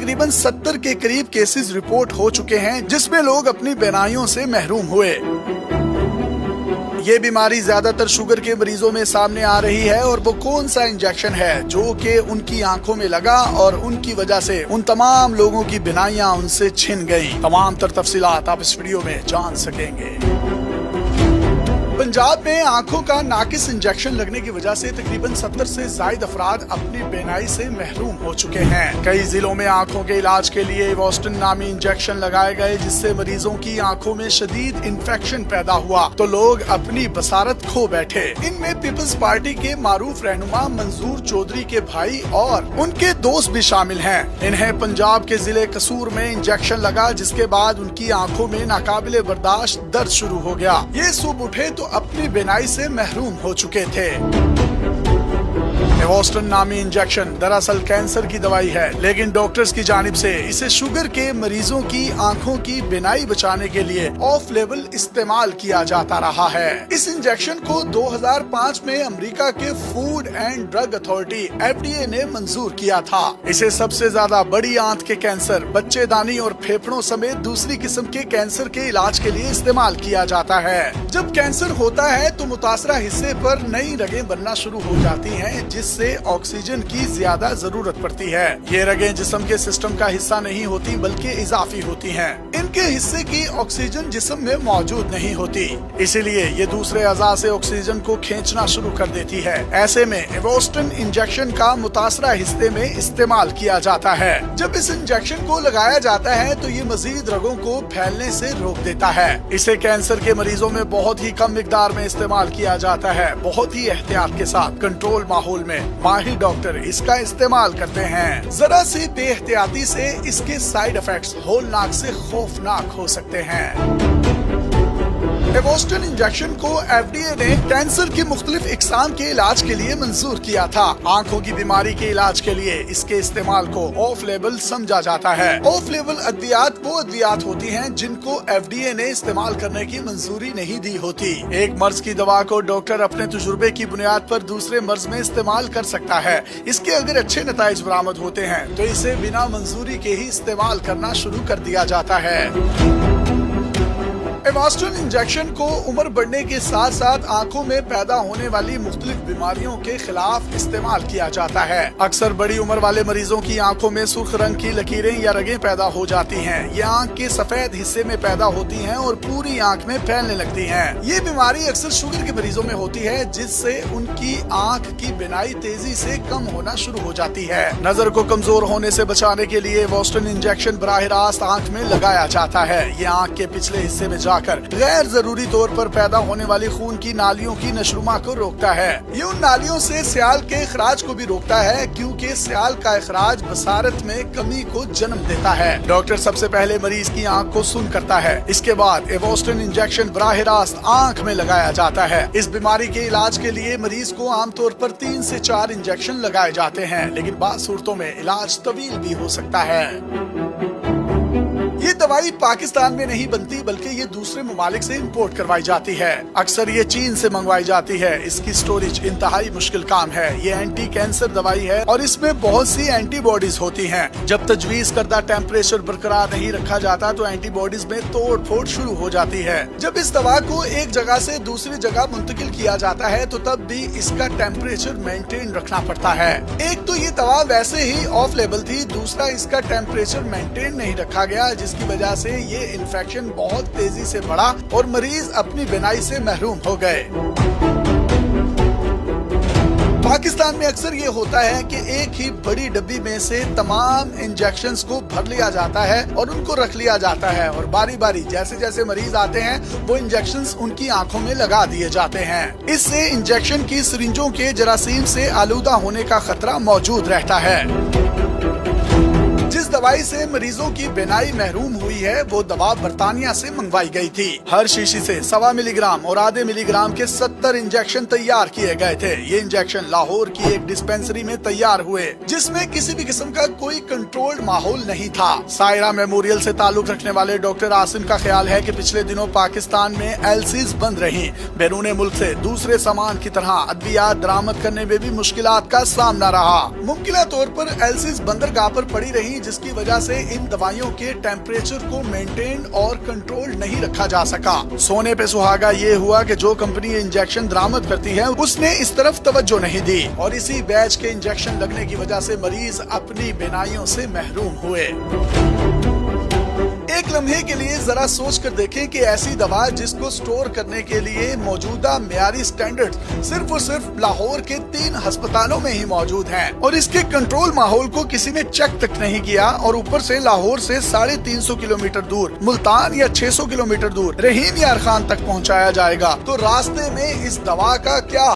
तकरीबन 70 के करीब केसेस रिपोर्ट हो चुके हैं जिसमें लोग अपनी बीमारियों से महरूम हुए। ये बीमारी ज्यादातर शुगर के मरीजों में सामने आ रही है और वो कौन सा इंजेक्शन है जो कि उनकी आंखों में लगा और उनकी वजह से उन तमाम लोगों की बीनाइयां उनसे छिन गई। तमाम तर तफसीलात आप इस वीडियो में जान सकेंगे। पंजाब में आंखों का नाकिस इंजेक्शन लगने की वजह से तकरीबन 70 से ज्यादा अफराद अपनी बीनाई से महरूम हो चुके हैं। कई जिलों में आंखों के इलाज के लिए एवोस्टिन नामी इंजेक्शन लगाए गए जिससे मरीजों की आंखों में शदीद इन्फेक्शन पैदा हुआ तो लोग अपनी बसारत खो बैठे। इनमें पीपल्स पार्टी के मारूफ रहनुमा मंजूर चौधरी के भाई और उनके दोस्त भी शामिल हैं। इन्हें पंजाब के जिले कसूर में इंजेक्शन लगा जिसके बाद उनकी आंखों में नाकाबिले बर्दाश्त दर्द शुरू हो गया। ये सुबह उठे तो अपनी बीनाई से महरूम हो चुके थे। एवोस्टिन नामी इंजेक्शन दरअसल कैंसर की दवाई है, लेकिन डॉक्टर्स की जानिब से इसे शुगर के मरीजों की आंखों की बीनाई बचाने के लिए ऑफ लेवल इस्तेमाल किया जाता रहा है। इस इंजेक्शन को 2005 में अमेरिका के food and drug authority FDA ने मंजूर किया था। इसे सबसे ज्यादा बड़ी आंत के कैंसर, बच्चेदानी और फेफड़ों समेत दूसरी किस्म के कैंसर के इलाज के लिए इस्तेमाल किया जाता है। जब कैंसर होता है तो मुतासरा हिस्से पर नई रगें बनना शुरू हो जाती हैं जिससे ऑक्सीजन की ज्यादा जरूरत पड़ती है। ये रगें जिस्म के सिस्टम का हिस्सा नहीं होती बल्कि इजाफी होती हैं। इनके हिस्से की ऑक्सीजन जिस्म में मौजूद नहीं होती, इसीलिए ये दूसरे अज़ा से ऑक्सीजन को खींचना शुरू कर देती है। ऐसे में एवोस्टिन इंजेक्शन का मुतासरा हिस्से में इस्तेमाल किया जाता है। जब इस इंजेक्शन को लगाया जाता है तो ये मजीद रगों को फैलने से रोक देता है। इसे कैंसर के मरीजों में बहुत ही कम मिकदार में इस्तेमाल किया जाता है। बहुत ही एहतियात के साथ कंट्रोल माहौल में माहिर डॉक्टर इसका इस्तेमाल करते हैं। जरा सी बेहतियाती से इसके साइड इफेक्ट्स होलनाक से खौफनाक हो सकते हैं। एवोस्टिन इंजेक्शन को FDA ने कैंसर की मुख्तलिफ इकसाम के इलाज के लिए मंजूर किया था। आंखों की बीमारी के इलाज के लिए इसके इस्तेमाल को ऑफ लेवल समझा जाता है। ऑफ लेवल अद्वियात वो अद्वियात होती हैं जिनको FDA ने इस्तेमाल करने की मंजूरी नहीं दी होती। एक मर्ज की दवा को डॉक्टर अपने तजुर्बे की बुनियाद पर दूसरे मर्ज में इस्तेमाल कर सकता है। इसके अगर अच्छे नताइज बरामद होते हैं तो इसे बिना मंजूरी के ही इस्तेमाल करना शुरू कर दिया जाता है। एवोस्टिन इंजेक्शन को उम्र बढ़ने के साथ साथ आंखों में पैदा होने वाली मुख्तलिफ बीमारियों के खिलाफ इस्तेमाल किया जाता है। अक्सर बड़ी उम्र वाले मरीजों की आंखों में सुर्ख रंग की लकीरें या रगें पैदा हो जाती हैं। ये आंख के सफेद हिस्से में पैदा होती हैं और पूरी आंख में फैलने लगती हैं। ये बीमारी अक्सर शुगर के मरीजों में होती है जिससे उनकी आंख की बीनाई तेजी से कम होना शुरू हो जाती है। नजर को कमजोर होने से बचाने के लिए एवोस्टिन इंजेक्शन बराह रास्त आंख में लगाया जाता है। ये आंख के पिछले हिस्से में गैर जरूरी तौर पर पैदा होने वाली खून की नालियों की नशरुमा को रोकता है। ये उन नालियों से सियाल के इखराज को भी रोकता है क्योंकि सियाल का इखराज बसारत में कमी को जन्म देता है। डॉक्टर सबसे पहले मरीज की आंख को सुन करता है। इसके बाद एवोस्टिन इंजेक्शन बराह रास्त आंख में लगाया जाता है। इस बीमारी के इलाज के लिए मरीज को आमतौर पर 3 से 4 इंजेक्शन लगाए जाते हैं, लेकिन बाज़ सूरतों में इलाज तवील भी हो सकता है। ये दवाई पाकिस्तान में नहीं बनती बल्कि ये दूसरे ममालिक से इंपोर्ट करवाई जाती है। अक्सर ये चीन से मंगवाई जाती है। इसकी स्टोरेज इंतहाई मुश्किल काम है। ये एंटी कैंसर दवाई है और इसमें बहुत सी एंटीबॉडीज होती हैं। जब तजवीज करदा टेम्परेचर बरकरार नहीं रखा जाता तो एंटीबॉडीज में तोड़ फोड़ शुरू हो जाती है। जब इस दवा को एक जगह से दूसरी जगह मुंतकिल किया जाता है तो तब भी इसका टेम्परेचर मेंटेन रखना पड़ता है। एक तो ये दवा वैसे ही ऑफ लेवल थी, दूसरा इसका टेम्परेचर मेंटेन नहीं रखा गया जिसकी वजह से ये इन्फेक्शन बहुत तेजी से बढ़ा और मरीज अपनी बीनाई से महरूम हो गए। पाकिस्तान में अक्सर ये होता है कि एक ही बड़ी डब्बी में से तमाम इंजेक्शंस को भर लिया जाता है और उनको रख लिया जाता है और बारी बारी जैसे जैसे मरीज आते हैं वो इंजेक्शंस उनकी आंखों में लगा दिए जाते हैं। इससे इंजेक्शन की सिरिंजों के जरासीम से आलूदा होने का खतरा मौजूद रहता है। जिस दवाई से मरीजों की बीनाई महरूम हुई है वो दवा बरतानिया से मंगवाई गई थी। हर शीशी से 1.25 मिलीग्राम और आधे मिलीग्राम के 70 इंजेक्शन तैयार किए गए थे। ये इंजेक्शन लाहौर की एक डिस्पेंसरी में तैयार हुए जिसमें किसी भी किस्म का कोई कंट्रोल्ड माहौल नहीं था। सायरा मेमोरियल से ताल्लुक रखने वाले डॉक्टर आसिम का ख्याल है कि पिछले दिनों पाकिस्तान में एलसीज बंद रही। बैरून मुल्क से दूसरे सामान की तरह अद्वियात बरामद करने में भी मुश्किलात का सामना रहा। मुमकिन तौर पर एलसीज बंदरगाह पर पड़ी रही जिसकी जिसकी वजह से इन दवाइयों के टेम्परेचर को मेंटेन और कंट्रोल नहीं रखा जा सका। सोने पे सुहागा ये हुआ कि जो कंपनी ये इंजेक्शन दरामद करती है उसने इस तरफ तवज्जो नहीं दी और इसी बैच के इंजेक्शन लगने की वजह से मरीज अपनी बीनाइयों से महरूम हुए। एक लम्हे के लिए जरा सोच कर देखें कि ऐसी दवा जिसको स्टोर करने के लिए मौजूदा मियारी स्टैंडर्ड सिर्फ और सिर्फ लाहौर के 3 अस्पतालों में ही मौजूद हैं और इसके कंट्रोल माहौल को किसी ने चेक तक नहीं किया और ऊपर से लाहौर से 350 किलोमीटर दूर मुल्तान या 600 किलोमीटर दूर रहीम यार खान तक पहुंचाया जाएगा, तो रास्ते में इस दवा का क्या